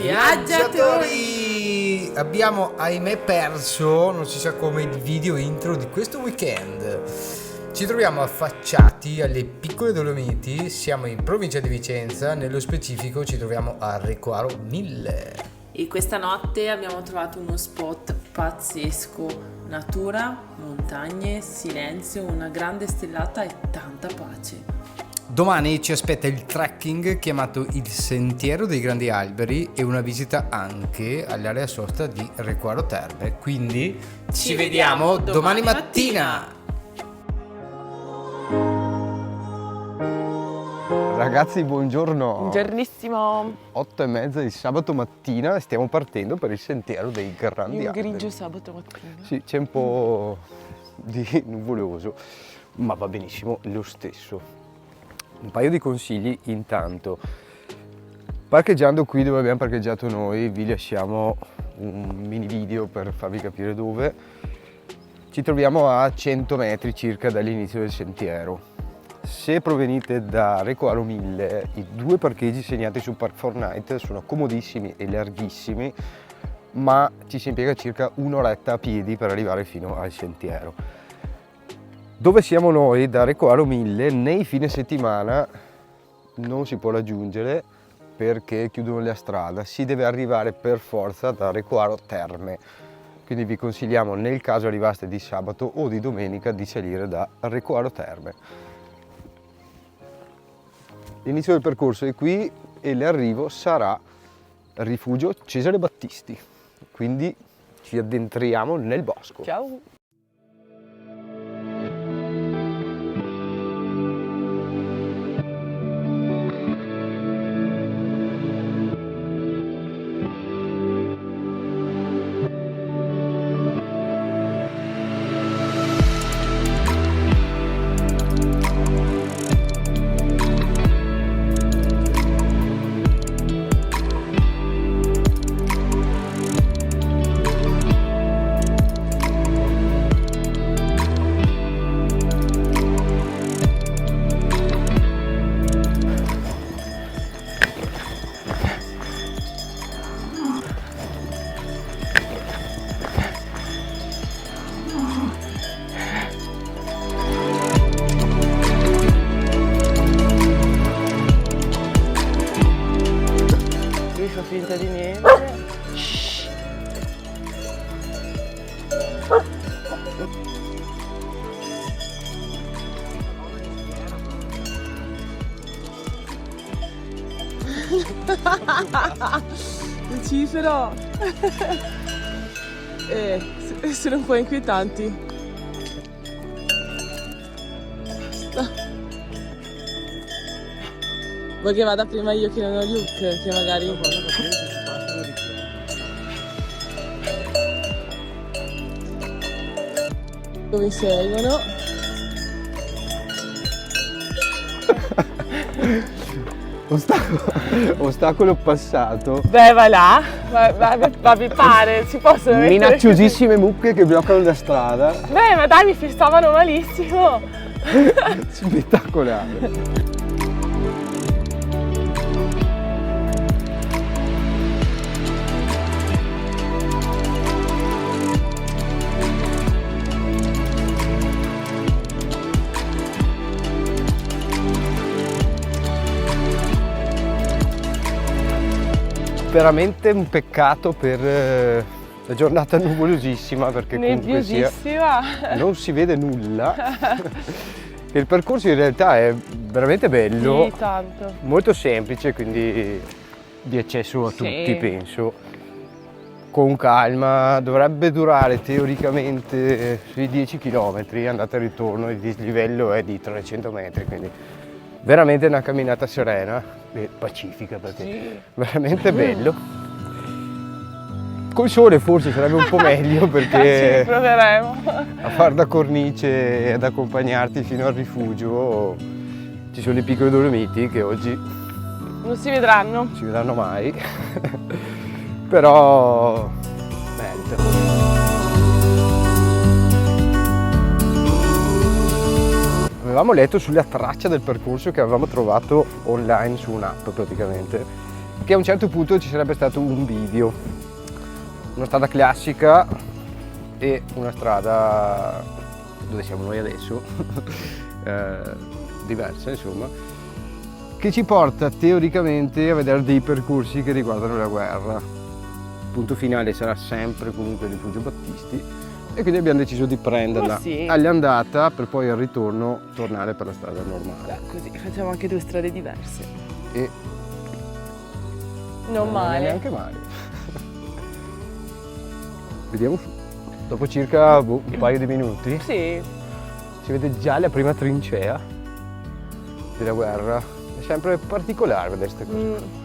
Viaggiatori! Abbiamo, ahimè, perso, non si sa come, il video intro di questo weekend. Ci troviamo affacciati alle Piccole Dolomiti, siamo in provincia di Vicenza, nello specifico ci troviamo a Recoaro 1000. E questa notte abbiamo trovato uno spot pazzesco, natura, montagne, silenzio, una grande stellata e tanta pace. Domani ci aspetta il trekking chiamato il Sentiero dei Grandi Alberi e una visita anche all'area sosta di Recoaro Terme. Quindi ci vediamo domani mattina! Ragazzi, buongiorno. Buongiornissimo. 8:30 di sabato mattina e stiamo partendo per il Sentiero dei Grandi Alberi. Un grigio sabato mattina. Sì, c'è un po' di nuvoloso, ma va benissimo lo stesso. Un paio di consigli intanto. Parcheggiando qui dove abbiamo parcheggiato noi, vi lasciamo un mini video per farvi capire dove. Ci troviamo a 100 metri circa dall'inizio del sentiero. Se provenite da Recoaro 1000, i due parcheggi segnati su Park4Night sono comodissimi e larghissimi, ma ci si impiega circa un'oretta a piedi per arrivare fino al sentiero. Dove siamo noi, da Recoaro 1000, nei fine settimana non si può raggiungere perché chiudono la strada, si deve arrivare per forza da Recoaro Terme. Quindi vi consigliamo, nel caso arrivaste di sabato o di domenica, di salire da Recoaro Terme. L'inizio del percorso è qui e l'arrivo sarà Rifugio Cesare Battisti. Quindi ci addentriamo nel bosco. Ciao. Finta di niente. Lucifero. Sono un po' inquietanti. Vuoi che vada prima io che non ho Luke, che magari... Mi seguono. Ostacolo passato. Beh, va là, ma mi pare, si possono mettere... Minacciosissime mucche che bloccano la strada. Beh, ma dai, mi festavano malissimo. Spettacolare. Veramente un peccato per la giornata nuvolosissima, perché comunque sia non si vede nulla. Il percorso in realtà è veramente bello, sì, tanto. Molto semplice, quindi di accesso a tutti, penso. Con calma, dovrebbe durare teoricamente sui 10 km, andata e ritorno, il dislivello è di 300 metri, quindi veramente una camminata serena e pacifica, perché veramente bello. Col sole forse sarebbe un po' meglio, perché ci proveremo a far da cornice e ad accompagnarti fino al rifugio ci sono i Piccoli Dolomiti, che oggi non si vedranno mai. Però merita. Avevamo letto sulla traccia del percorso che avevamo trovato online su un'app praticamente, che a un certo punto ci sarebbe stato un bivio, una strada classica e una strada dove siamo noi adesso, diversa insomma, che ci porta teoricamente a vedere dei percorsi che riguardano la guerra. Il punto finale sarà sempre comunque il Rifugio Battisti e quindi abbiamo deciso di prenderla sì. all'andata per poi al ritorno tornare per la strada normale. Così facciamo anche 2 strade diverse. E Non è male. neanche male. Vediamo su. Dopo circa un paio di minuti Sì. si vede già la prima trincea della guerra. È sempre particolare vedere queste cose.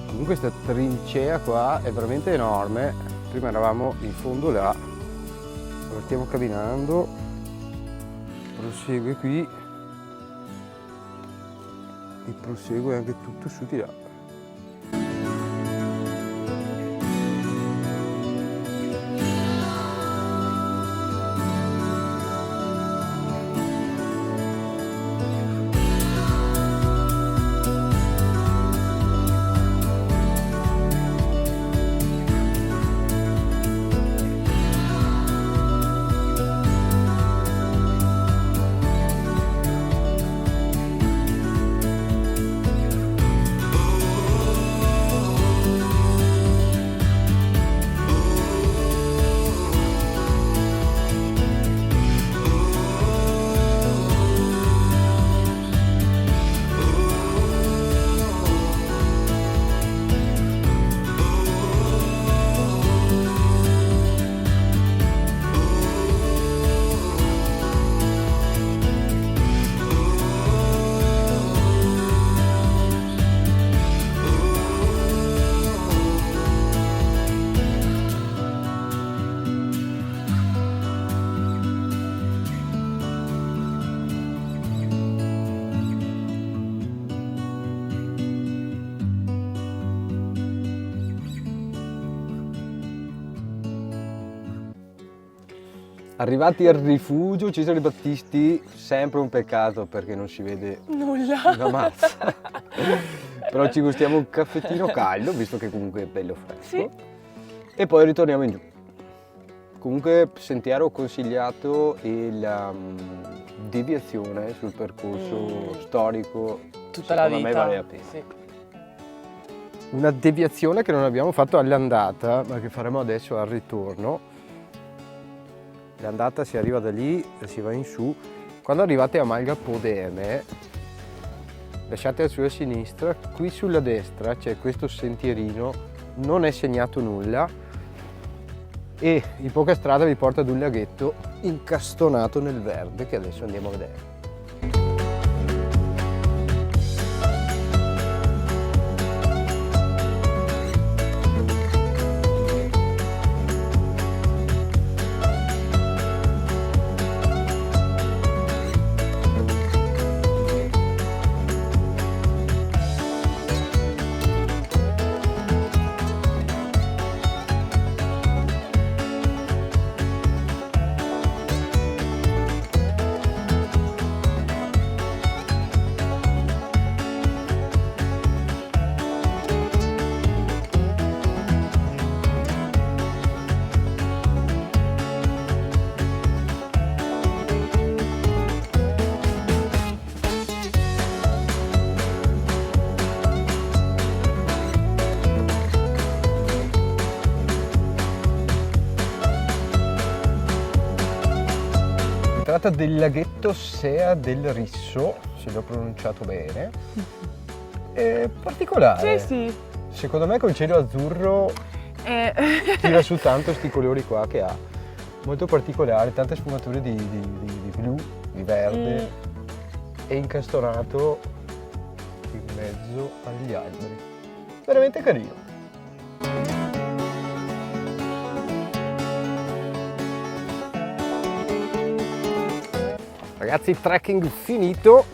Comunque questa trincea qua è veramente enorme. Prima eravamo in fondo là, ora stiamo camminando, prosegue qui e prosegue anche tutto su di là. Arrivati al rifugio Cesare Battisti, sempre un peccato perché non si vede Nulla. una mazza. Però ci gustiamo un caffettino caldo, visto che comunque è bello fresco. Sì. E poi ritorniamo in giù. Comunque sentiero consigliato e la deviazione sul percorso storico, Tutta la secondo vita. me vale la pena. Sì. Una deviazione che non abbiamo fatto all'andata, ma che faremo adesso al ritorno. L'andata si arriva da lì e si va in su. Quando arrivate a Malga Podeme, lasciate la sua sinistra, qui sulla destra c'è questo sentierino, non è segnato nulla e in poca strada vi porta ad un laghetto incastonato nel verde che adesso andiamo a vedere. Si tratta del laghetto Sea del Risso, se l'ho pronunciato bene. È particolare. Sì, sì. Secondo me col cielo azzurro tira su tanto sti colori qua che ha. Molto particolare, tante sfumature di blu, di verde e incastonato in mezzo agli alberi. Veramente carino. Ragazzi, trekking finito,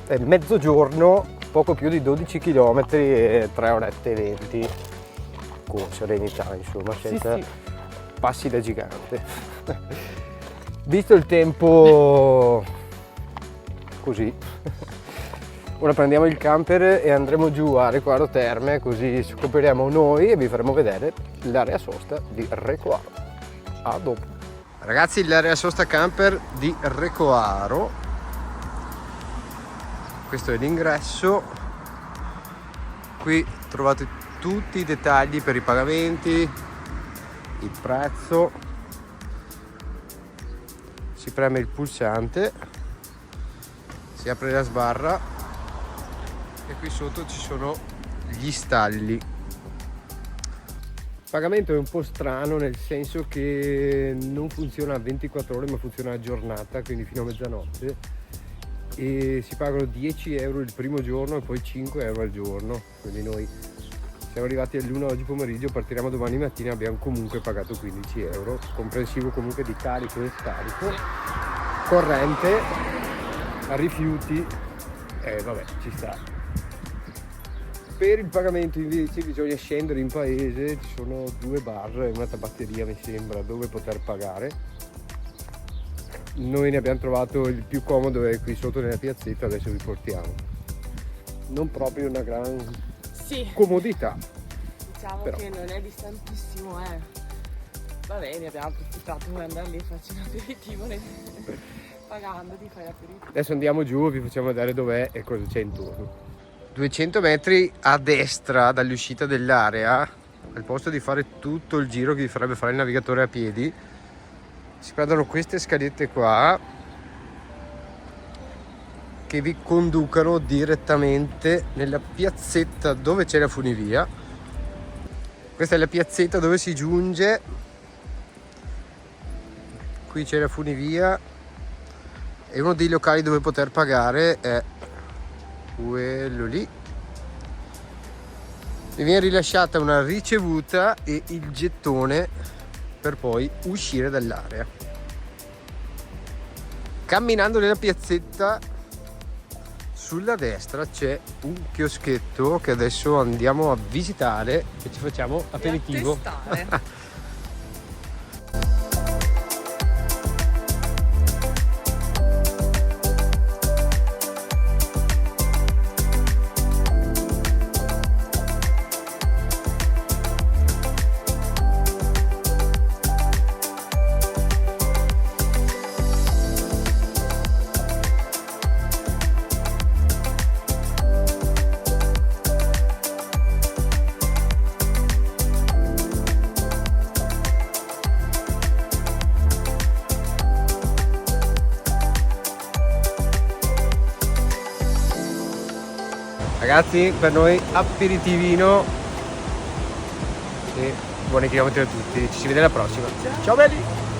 è mezzogiorno, poco più di 12 km e 3 orette e 20 con serenità, insomma, senza sì. passi da gigante. Visto il tempo così, Ora prendiamo il camper e andremo giù a Recoaro Terme, così scopriremo noi e vi faremo vedere l'area sosta di Recoaro. A dopo. Ragazzi, l'area sosta camper di Recoaro. Questo è l'ingresso. Qui trovate tutti i dettagli per i pagamenti, il prezzo. Si preme il pulsante, si apre la sbarra e qui sotto ci sono gli stalli. Il pagamento è un po' strano, nel senso che non funziona a 24 ore ma funziona a giornata, quindi fino a mezzanotte, e si pagano 10 euro il primo giorno e poi 5 euro al giorno. Quindi noi siamo arrivati all'1 oggi pomeriggio, partiremo domani mattina, abbiamo comunque pagato 15 euro, comprensivo comunque di carico e scarico, corrente, rifiuti, vabbè, ci sta. Per il pagamento invece bisogna scendere in paese, ci sono 2 bar e una tabaccheria mi sembra dove poter pagare. Noi ne abbiamo trovato il più comodo, è qui sotto nella piazzetta, adesso vi portiamo. Non proprio una gran comodità. Diciamo però che non è distantissimo, Va bene, abbiamo approfittato per andare lì e farci un aperitivo, pagando ti fai l'aperitivo. Adesso andiamo giù, vi facciamo vedere dov'è e cosa c'è intorno. 200 metri a destra dall'uscita dell'area, al posto di fare tutto il giro che vi farebbe fare il navigatore a piedi, si prendono queste scalette qua che vi conducano direttamente nella piazzetta dove c'è la funivia. Questa è la piazzetta dove si giunge, qui c'è la funivia e uno dei locali dove poter pagare è quello lì. Vi viene rilasciata una ricevuta e il gettone per poi uscire dall'area. Camminando nella piazzetta sulla destra c'è un chioschetto che adesso andiamo a visitare e ci facciamo aperitivo. Ragazzi, per noi aperitivino e buoni chilometri a tutti, ci si vede alla prossima. Ciao belli!